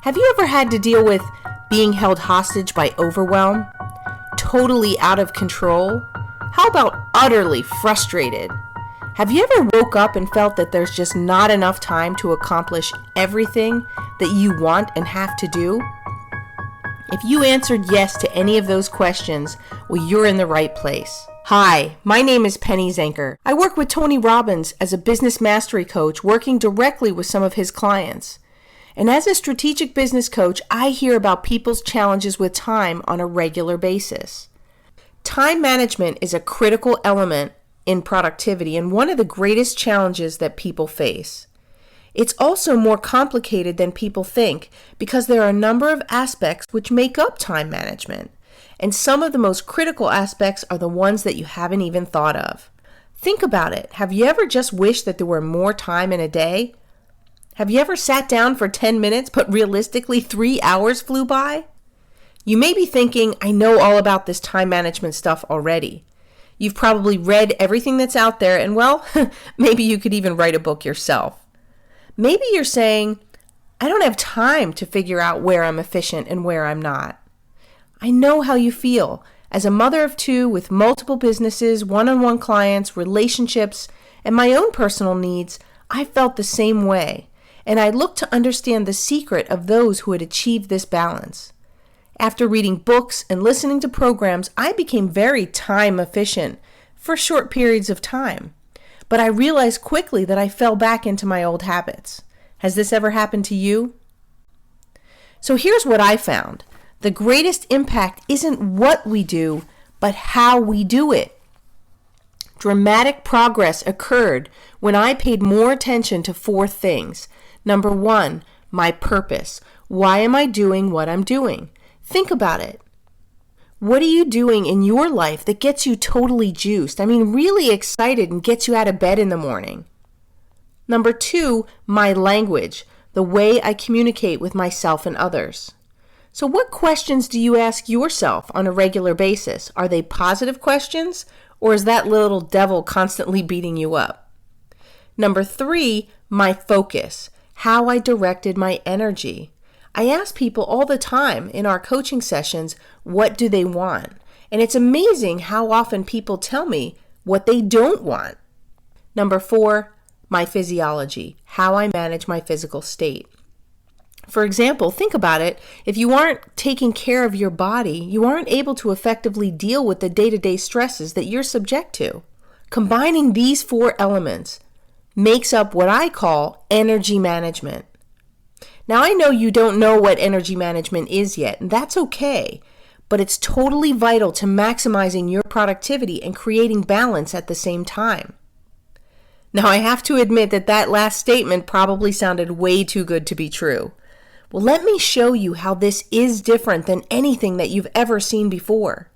Have you ever had to deal with being held hostage by overwhelm? Totally out of control? How about utterly frustrated? Have you ever woke up and felt that there's just not enough time to accomplish everything that you want and have to do? If you answered yes to any of those questions, well, you're in the right place. Hi, my name is Penny Zenker. I work with Tony Robbins as a business mastery coach, working directly with some of his clients. And as a strategic business coach, I hear about people's challenges with time on a regular basis. Time management is a critical element in productivity and one of the greatest challenges that people face. It's also more complicated than people think because there are a number of aspects which make up time management. And some of the most critical aspects are the ones that you haven't even thought of. Think about it. Have you ever just wished that there were more time in a day? Have you ever sat down for 10 minutes, but realistically 3 hours flew by? You may be thinking, I know all about this time management stuff already. You've probably read everything that's out there, and well, maybe you could even write a book yourself. Maybe you're saying, I don't have time to figure out where I'm efficient and where I'm not. I know how you feel. As a mother of two with multiple businesses, one-on-one clients, relationships, and my own personal needs, I felt the same way. And I looked to understand the secret of those who had achieved this balance. After reading books and listening to programs, I became very time efficient for short periods of time. But I realized quickly that I fell back into my old habits. Has this ever happened to you? So here's what I found. The greatest impact isn't what we do, but how we do it. Dramatic progress occurred when I paid more attention to 4 things. Number 1, my purpose. Why am I doing what I'm doing? Think about it. What are you doing in your life that gets you totally juiced? I mean, really excited and gets you out of bed in the morning? Number 2, my language. The way I communicate with myself and others. So what questions do you ask yourself on a regular basis? Are they positive questions, or is that little devil constantly beating you up? Number 3, my focus. How I directed my energy. I ask people all the time in our coaching sessions, what do they want? And it's amazing how often people tell me what they don't want. Number 4, my physiology. How I manage my physical state. For example, think about it. If you aren't taking care of your body, you aren't able to effectively deal with the day-to-day stresses that you're subject to. Combining these 4 elements makes up what I call energy management. Now, I know you don't know what energy management is yet, and that's okay, but it's totally vital to maximizing your productivity and creating balance at the same time. Now, I have to admit that last statement probably sounded way too good to be true. Well, let me show you how this is different than anything that you've ever seen before.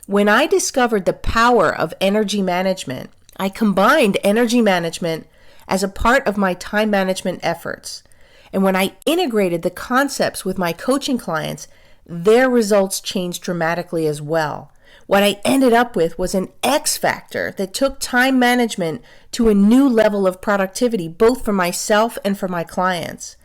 When I discovered the power of energy management, I combined energy management as a part of my time management efforts. And when I integrated the concepts with my coaching clients, their results changed dramatically as well. What I ended up with was an X factor that took time management to a new level of productivity, both for myself and for my clients.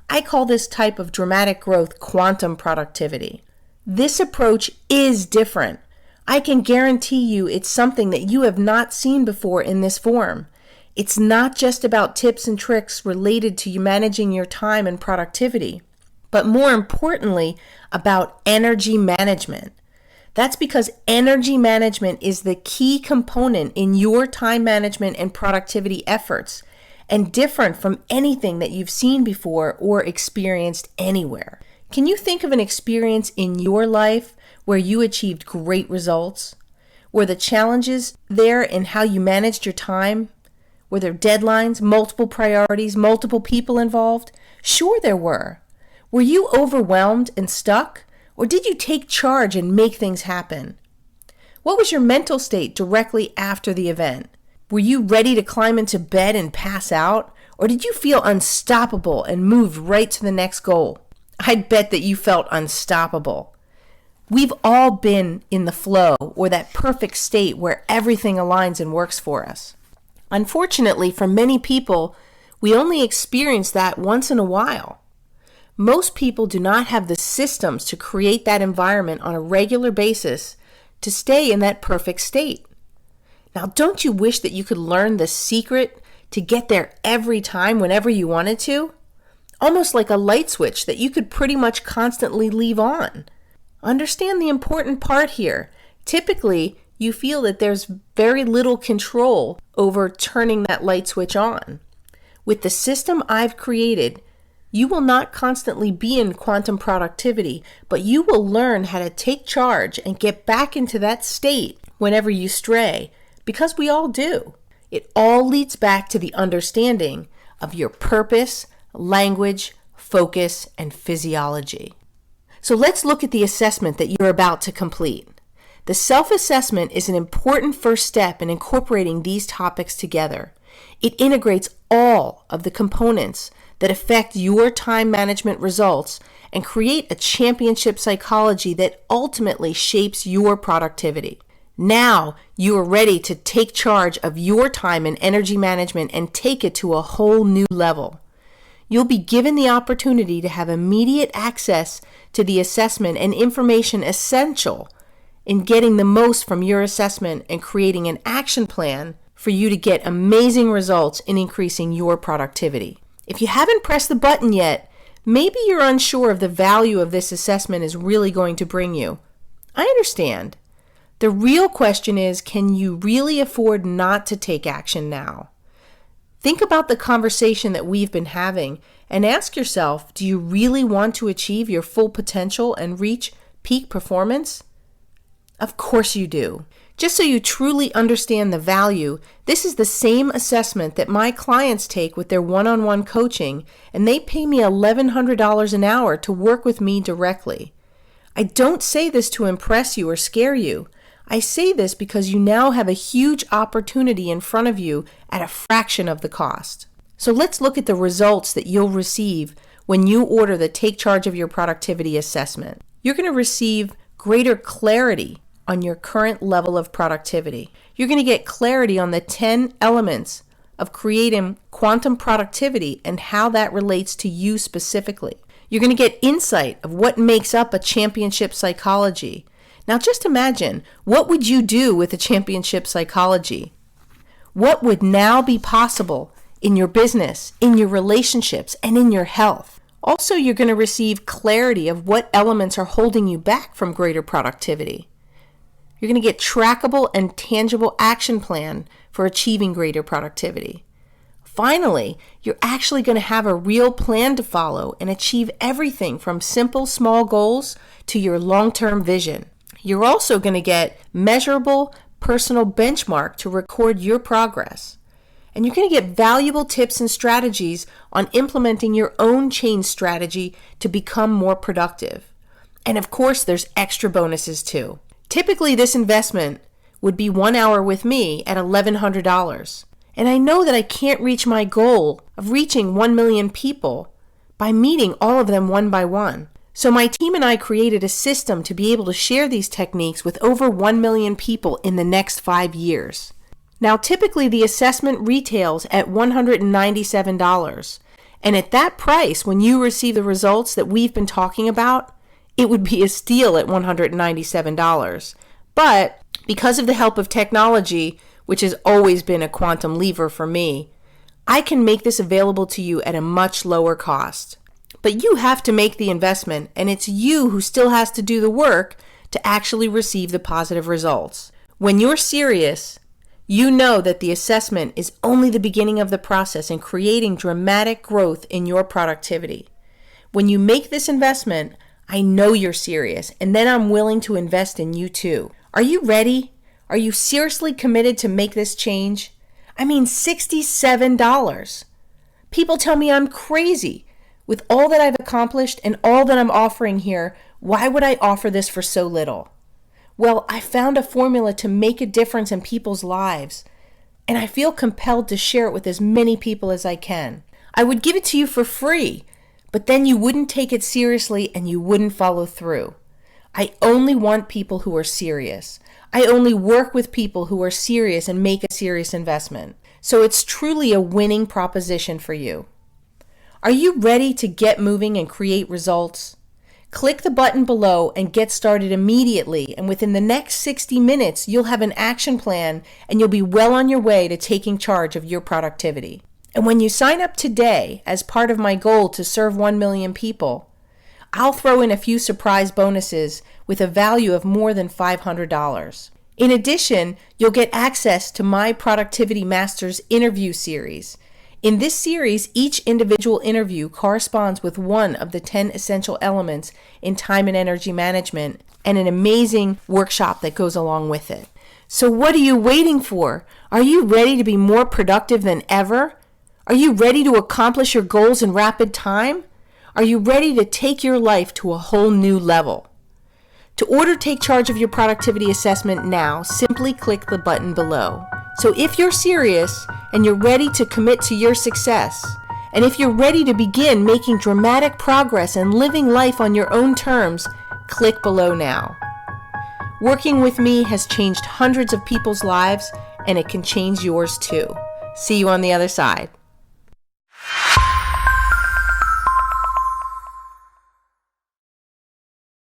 I call this type of dramatic growth quantum productivity. This approach is different. I can guarantee you it's something that you have not seen before in this form. It's not just about tips and tricks related to you managing your time and productivity, but more importantly, about energy management. That's because energy management is the key component in your time management and productivity efforts, and different from anything that you've seen before or experienced anywhere. Can you think of an experience in your life where you achieved great results? Were the challenges there in how you managed your time? Were there deadlines, multiple priorities, multiple people involved? Sure there were. Were you overwhelmed and stuck? Or did you take charge and make things happen? What was your mental state directly after the event? Were you ready to climb into bed and pass out? Or did you feel unstoppable and moved right to the next goal? I'd bet that you felt unstoppable. We've all been in the flow or that perfect state where everything aligns and works for us. Unfortunately, for many people, we only experience that once in a while. Most people do not have the systems to create that environment on a regular basis to stay in that perfect state. Now, don't you wish that you could learn the secret to get there every time whenever you wanted to? Almost like a light switch that you could pretty much constantly leave on. Understand the important part here. Typically, you feel that there's very little control over turning that light switch on. With the system I've created, you will not constantly be in quantum productivity, but you will learn how to take charge and get back into that state whenever you stray, because we all do. It all leads back to the understanding of your purpose, language, focus, and physiology. So let's look at the assessment that you're about to complete. The self-assessment is an important first step in incorporating these topics together. It integrates all of the components that affect your time management results and create a championship psychology that ultimately shapes your productivity. Now you are ready to take charge of your time and energy management and take it to a whole new level. You'll be given the opportunity to have immediate access to the assessment and information essential in getting the most from your assessment and creating an action plan for you to get amazing results in increasing your productivity. If you haven't pressed the button yet, maybe you're unsure of the value of this assessment is really going to bring you. I understand. The real question is, can you really afford not to take action now? Think about the conversation that we've been having and ask yourself, do you really want to achieve your full potential and reach peak performance? Of course you do. Just so you truly understand the value, this is the same assessment that my clients take with their one-on-one coaching, and they pay me $1,100 an hour to work with me directly. I don't say this to impress you or scare you. I say this because you now have a huge opportunity in front of you at a fraction of the cost. So let's look at the results that you'll receive when you order the Take Charge of Your Productivity assessment. You're going to receive greater clarity on your current level of productivity. You're going to get clarity on the 10 elements of creating quantum productivity and how that relates to you specifically. You're going to get insight of what makes up a championship psychology. Now just imagine, what would you do with a championship psychology? What would now be possible in your business, in your relationships, and in your health? Also, you're going to receive clarity of what elements are holding you back from greater productivity. You're going to get trackable and tangible action plan for achieving greater productivity. Finally, you're actually going to have a real plan to follow and achieve everything from simple, small goals to your long-term vision. You're also going to get measurable personal benchmark to record your progress. And you're going to get valuable tips and strategies on implementing your own change strategy to become more productive. And of course, there's extra bonuses too. Typically, this investment would be 1 hour with me at $1,100. And I know that I can't reach my goal of reaching 1 million people by meeting all of them one by one. So my team and I created a system to be able to share these techniques with over 1 million people in the next 5 years. Now, typically the assessment retails at $197. And at that price, when you receive the results that we've been talking about, it would be a steal at $197. But because of the help of technology, which has always been a quantum lever for me, I can make this available to you at a much lower cost. But you have to make the investment, and it's you who still has to do the work to actually receive the positive results. When you're serious, you know that the assessment is only the beginning of the process in creating dramatic growth in your productivity. When you make this investment, I know you're serious, and then I'm willing to invest in you too. Are you ready? Are you seriously committed to make this change? I mean, $67. People tell me I'm crazy. With all that I've accomplished and all that I'm offering here, why would I offer this for so little? Well, I found a formula to make a difference in people's lives, and I feel compelled to share it with as many people as I can. I would give it to you for free, but then you wouldn't take it seriously and you wouldn't follow through. I only want people who are serious. I only work with people who are serious and make a serious investment. So it's truly a winning proposition for you. Are you ready to get moving and create results? Click the button below and get started immediately, and within the next 60 minutes, you'll have an action plan and you'll be well on your way to taking charge of your productivity. And when you sign up today as part of my goal to serve 1 million people, I'll throw in a few surprise bonuses with a value of more than $500. In addition, you'll get access to my Productivity Masters interview series. In this series, each individual interview corresponds with one of the 10 essential elements in time and energy management and an amazing workshop that goes along with it. So what are you waiting for? Are you ready to be more productive than ever? Are you ready to accomplish your goals in rapid time? Are you ready to take your life to a whole new level? To order Take Charge of Your Productivity Assessment now, simply click the button below. So if you're serious and you're ready to commit to your success, and if you're ready to begin making dramatic progress and living life on your own terms, click below now. Working with me has changed hundreds of people's lives, and it can change yours too. See you on the other side.